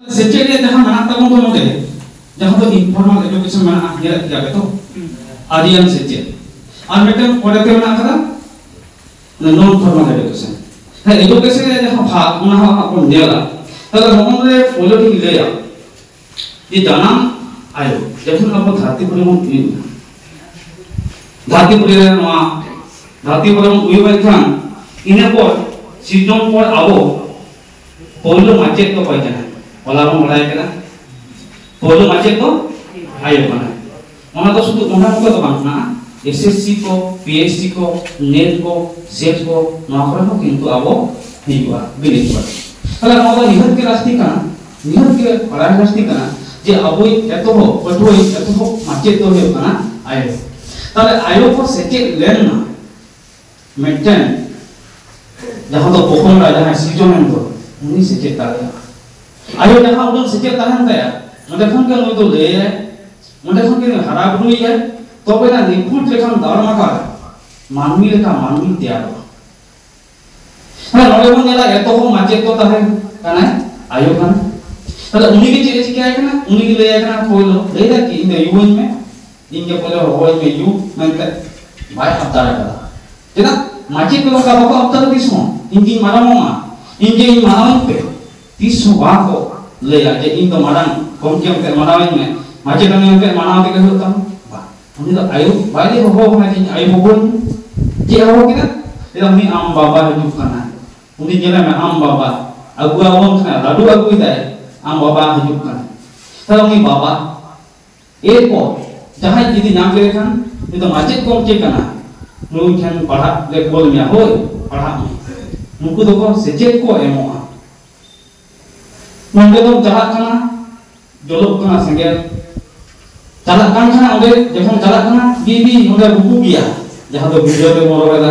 sachet जहां मना तबन तो नोडे जहां तो इनफॉर्मल एजुकेशन मना ये क्या तो आरियन सेचेट और मेटम पढ़ते मना करा नॉन फॉर्मल एजुकेशन है एजुकेशन जहां भाग मना अपन देला तब नॉन रे पॉलिटिक लेया ये जानम आयो जखन अब धरती पर हम धरती पर रे नवा धरती पर हम उई बैठान इने पर सिजन पर आबो पहलो माचेत तो पाइजना ओला बन बड़ाय कना पहलो माचेत तो आयो कना ओना तो शुद्ध ओना को तो बांगना एसएससी को पीएचडी को नेट को सेट को नवा करे हो किंतु आबो हिवा बिलिट पर तला नवा निहत के रास्ते कना निहत के पढ़ाई रास्ते कना जे अबोई एतो हो पठोई एतो हो माचेत तो हो कना आयो तले आयो को सेचे लेन ना मेंटेन जहां तो पोखम राजा है सीजन तो उन्हीं सेचे ताले आयो जहां उन सेचे ताहन दया मते फोन के तो ले है मते फोन के हरा बुई है तो बेना निपुट लेखन दारमा का मानवी लेखा मानवी तैयार है नले मन नेला एतो हो माचे तो ताहे कना आयो कना तले उन्हीं के चेचे क्या है कना उन्हीं के ले है कना कोइलो ले दा कि इन यून में इनके पले होय में यू मनते भाई अवतार करा जेना माचे को का बाबा अवतार दिसो इनकी मारामोमा इनके इन माराम पे 30 बाको ले आ जे इन तो माराम कम के माराम में माचे कने के मानाव के होता बा उनी तो आयु बाले हो हो ना आयु हो जे हो किना एदा उनी आम बाबा हिजु कना उनी जेला में आम बाबा अगुआ ओम कना लाडू अगुई दाय आम बाबा हिजु कना तब उनी बाबा एरपो जहां यदि नाम ले खान ये तो माचे कम के कना नु ठन पढ़ा ले बोल में होय पढ़ा नुकु दो को सेचेत को एमोआ नंगे तो चला कना जलोक कना संगे चला कान खाना ओदे जखन चला कना बीबी ओदे बुबु गया जहां तो वीडियो पे मोरो वाला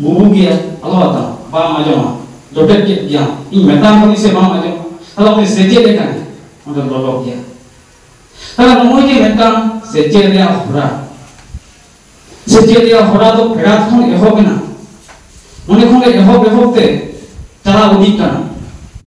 बुबु गया अलो आता बा मजमा जोटे के दिया इन मेता कनी से बा मजो हलो में सेचे देखा ओदे लोलो गया तला मोय जे मेता सेचे रे होरा तो फेरात खन एहो बिना उन्हें खन एहो बेहोते चला उदी कना